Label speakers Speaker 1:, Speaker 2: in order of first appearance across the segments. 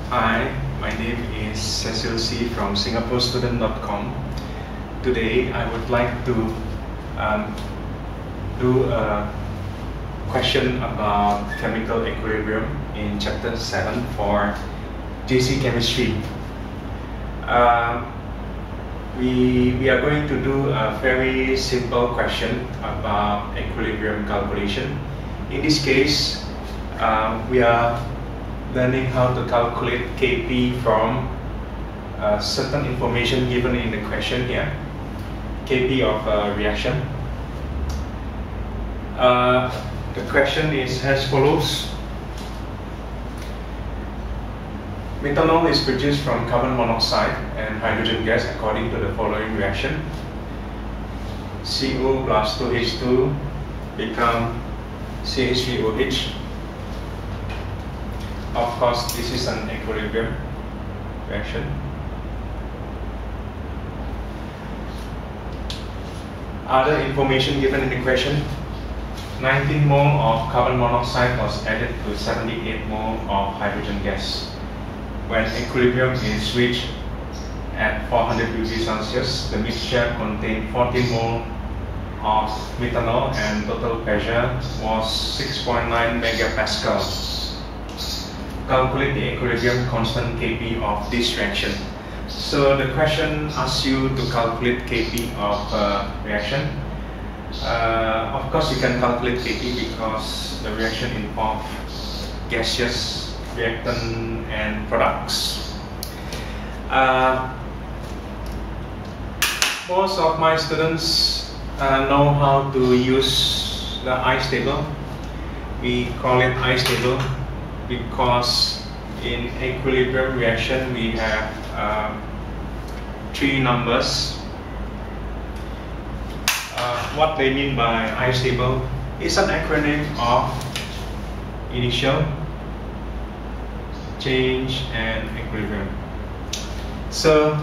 Speaker 1: Hi, my name is Cecil C from SingaporeStudent.com. Today I would like to do a question about chemical equilibrium in chapter 7 for JC Chemistry. We are going to do a very simple question about equilibrium calculation. In this case, we are learning how to calculate Kp from certain information given in the question here. Kp of a reaction. The question is as follows. Methanol is produced from carbon monoxide and hydrogen gas according to the following reaction. CO plus 2H2 become CH3OH. Of course, this is an equilibrium reaction. Other information given in the question: 19 mole of carbon monoxide was added to 78 mole of hydrogen gas. When equilibrium is reached at 400 degrees Celsius, the mixture contained 14 mole of methanol and total pressure was 6.9 megapascals. Calculate the equilibrium constant Kp of this reaction. So the question asks you to calculate Kp of reaction. Of course, you can calculate Kp because the reaction involves gaseous, reactant, and products. Most of my students know how to use the ice table. We call it ice table because in equilibrium reaction we have three numbers. What they mean by ice table is an acronym of initial, change, and equilibrium. So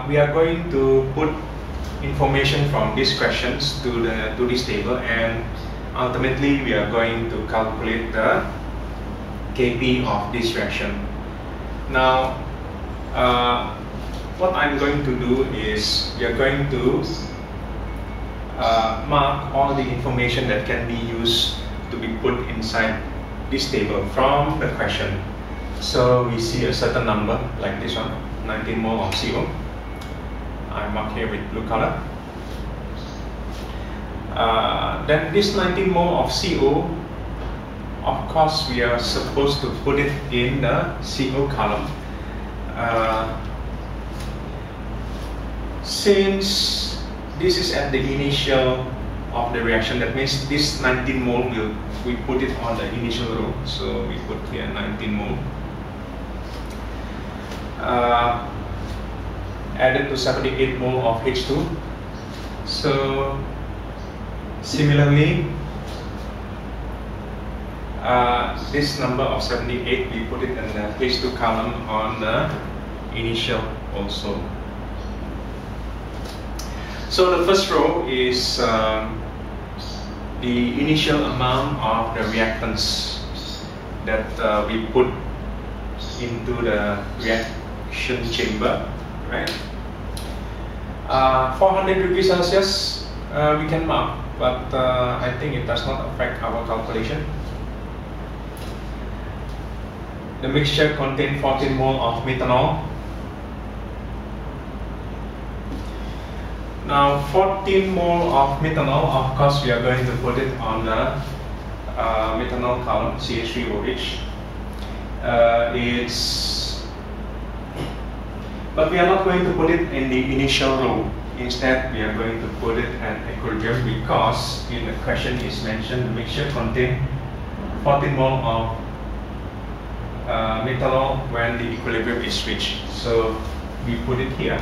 Speaker 1: we are going to put information from these questions to this table, and ultimately we are going to calculate the Kp of this reaction. Now what I'm going to do is we are going to mark all the information that can be used to be put inside this table from the question. So we see a certain number like this one, 19 mole of CO. I mark here with blue color. Then this 19 mole of CO, of course we are supposed to put it in the CO column. Since this is at the initial of the reaction, that means this 19 mole we put it on the initial row. So we put here 19 mole added to 78 mole of H2. So similarly, this number of 78, we put it in the H2 column on the initial also. So the first row is the initial amount of the reactants that we put into the reaction chamber, right? 400 degrees Celsius we can mark, but I think it does not affect our calculation. The mixture contains 14 mole of methanol. Now 14 mole of methanol, of course we are going to put it on the methanol column, CH3OH. But we are not going to put it in the initial row. Instead, we are going to put it at equilibrium because in the question is mentioned the mixture contains 14 mole of methanol when the equilibrium is reached. So we put it here,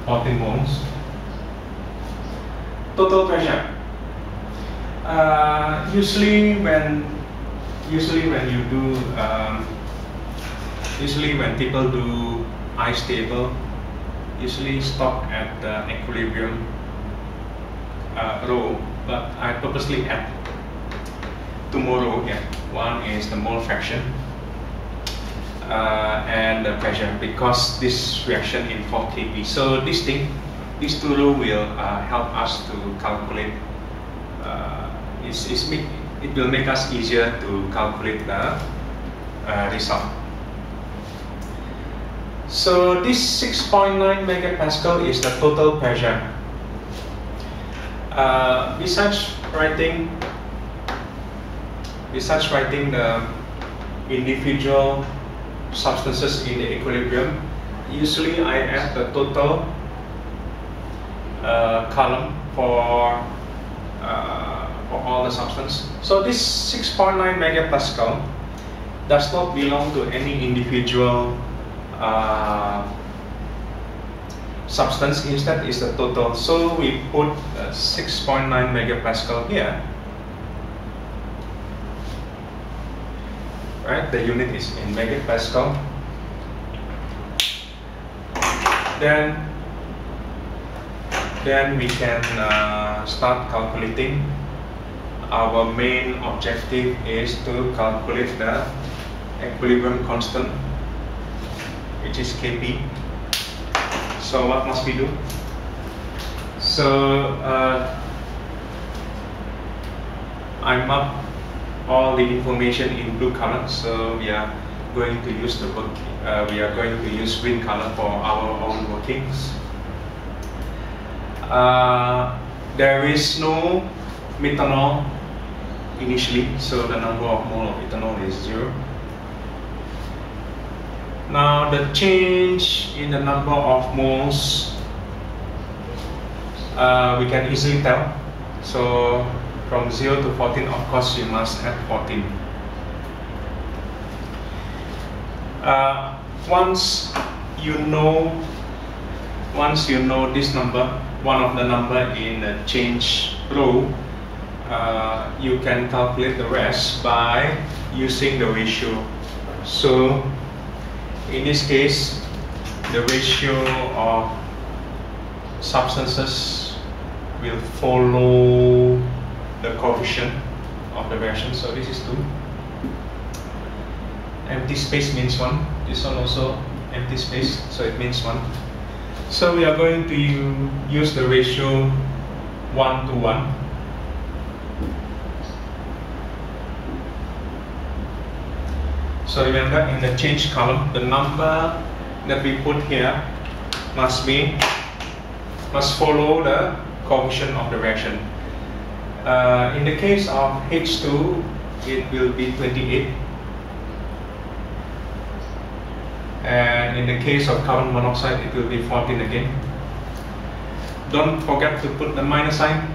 Speaker 1: 14 moles. Total pressure. Usually when people do ice table, usually stop at the equilibrium row, but I purposely add two more rules here. One is the mole fraction and the pressure, because this reaction involves Kp. So these two rules will help us to calculate. It will make us easier to calculate the result. So this 6.9 megapascal is the total pressure. Besides writing the individual substances in the equilibrium, usually I add the total column for all the substance. So this 6.9 megapascal does not belong to any individual substance. Instead is the total. So we put 6.9 megapascal here. Right, the unit is in megapascal. Then we can start calculating. Our main objective is to calculate the equilibrium constant, which is Kp. So what must we do? So I mark all the information in blue color. So we are going to use green color for our own workings. There is no methanol initially, so the number of mole of ethanol is 0. Now the change in the number of moles we can easily tell. So from 0 to 14, of course, you must add 14. Once you know this number, one of the number in the change row, you can calculate the rest by using the ratio. So in this case, the ratio of substances will follow the coefficient of the reaction. So this is 2. Empty space means 1. This one also empty space, so it means 1. So we are going to use the ratio 1 to 1. So remember, in the change column, the number that we put here must follow the coefficient of the reaction. In the case of H2, it will be 28. And in the case of carbon monoxide, it will be 14 again. Don't forget to put the minus sign.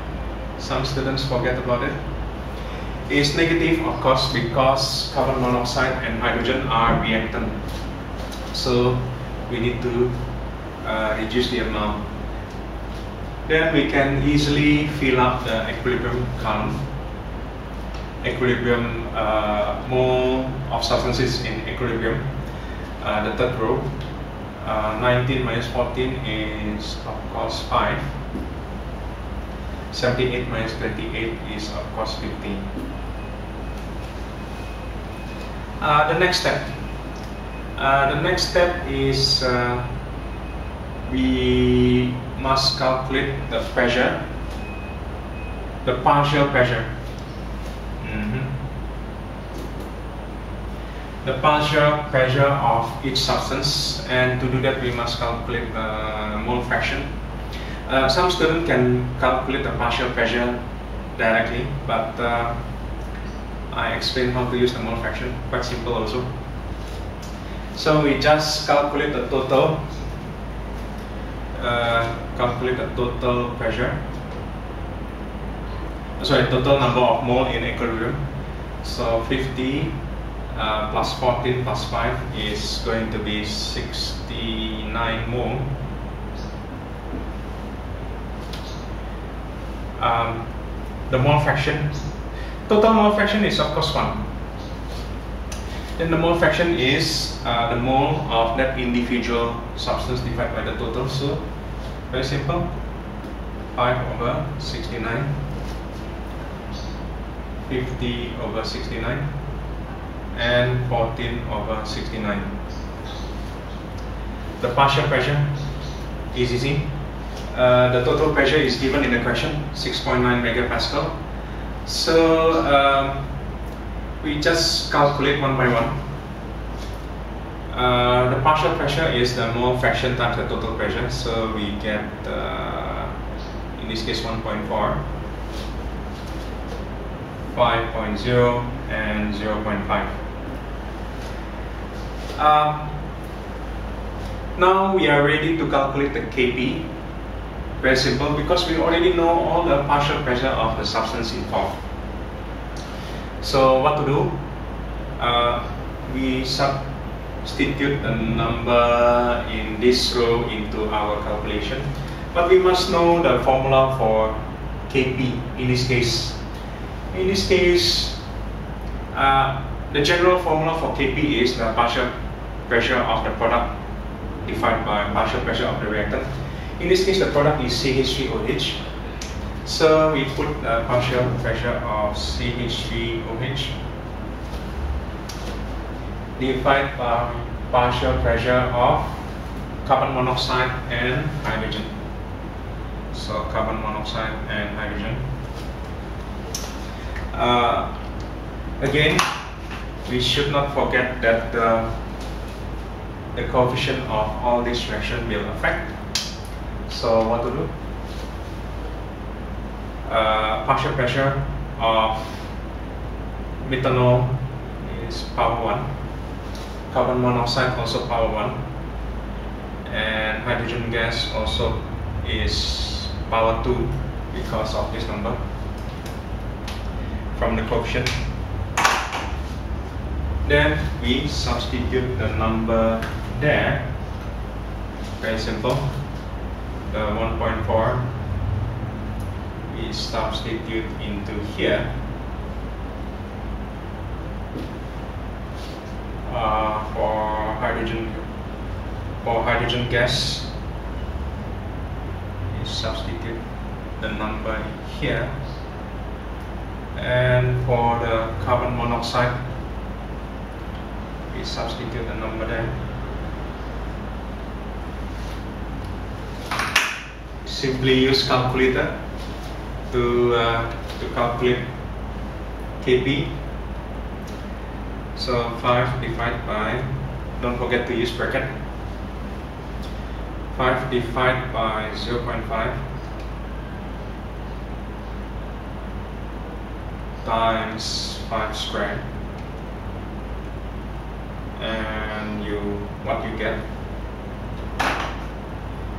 Speaker 1: Some students forget about it. It's negative, of course, because carbon monoxide and hydrogen are reactant. So we need to reduce the amount. Then we can easily fill up the equilibrium column. Equilibrium mole of substances in equilibrium. The third row, 19 minus 14 is of course 5. 78 minus 28 is of course 15. The next step is we must calculate the pressure, the partial pressure. The partial pressure of each substance, and to do that we must calculate the mole fraction. Some students can calculate the partial pressure directly, but I explain how to use the mole fraction, quite simple also. So we just calculate the total pressure, total number of mole in equilibrium. So 50 plus 14 plus 5 is going to be 69 mole. The mole fraction, total mole fraction is of course 1. Then the mole fraction is the mole of that individual substance divided by the total. So very simple, 5 over 69. 50/69 and 14/69. The partial pressure is easy. The total pressure is given in the question, 6.9 megapascal. So we just calculate one by one. The partial pressure is the mole fraction times the total pressure. So we get, in this case, 1.4, 5.0, and 0.5. Now we are ready to calculate the Kp. Very simple, because we already know all the partial pressure of the substance involved. So what to do? We substitute the number in this row into our calculation, but we must know the formula for Kp in this case. In this case, the general formula for Kp is the partial pressure of the product divided by partial pressure of the reactant. In this case, the product is CH3OH. So we put the partial pressure of CH3OH divided by partial pressure of carbon monoxide and hydrogen. So carbon monoxide and hydrogen. Again, we should not forget that the coefficient of all these reactions will affect. So what to do? Partial pressure of methanol is power 1, carbon monoxide also power 1, and hydrogen gas also is power 2 because of this number from the coefficient. Then we substitute the number there. Very simple. The 1.4 we substitute into here. For hydrogen gas, we substitute the number here, and for the carbon monoxide, we substitute the number there. Simply use calculator to calculate Kp. So 5 divided by, don't forget to use bracket, 5 divided by 0.5 times 5 squared, and what you get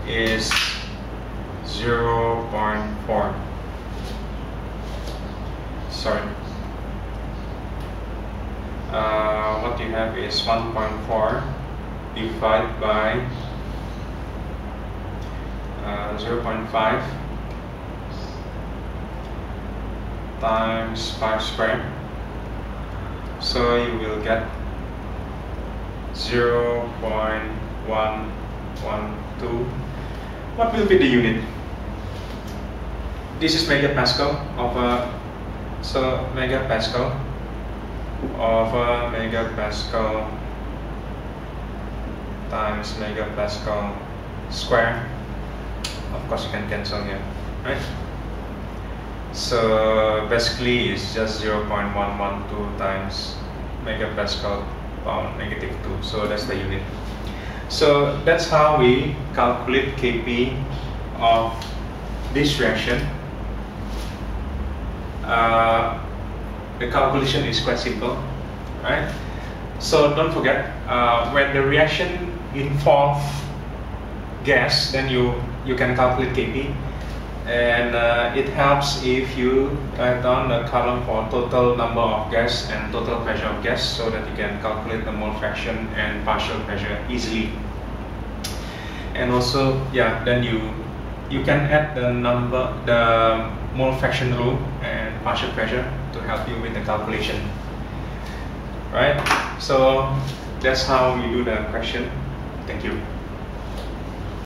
Speaker 1: is 0.4. Sorry. What you have is 1.4 divided by 0.5 times 5 squared. So you will get 0.112. What will be the unit? This is megapascal of megapascal of megapascal times megapascal square. Of course, you can cancel here, right? So basically, it's just 0.112 times megapascal power -2. So that's the unit. So that's how we calculate Kp of this reaction. The calculation is quite simple, right? So don't forget, when the reaction involves gas, then you can calculate Kp, and it helps if you write down the column for total number of gas and total pressure of gas, so that you can calculate the mole fraction and partial pressure easily. And also, yeah, then you can add the mole fraction rule and partial pressure to help you with the calculation, right? So that's how we do the question. Thank you.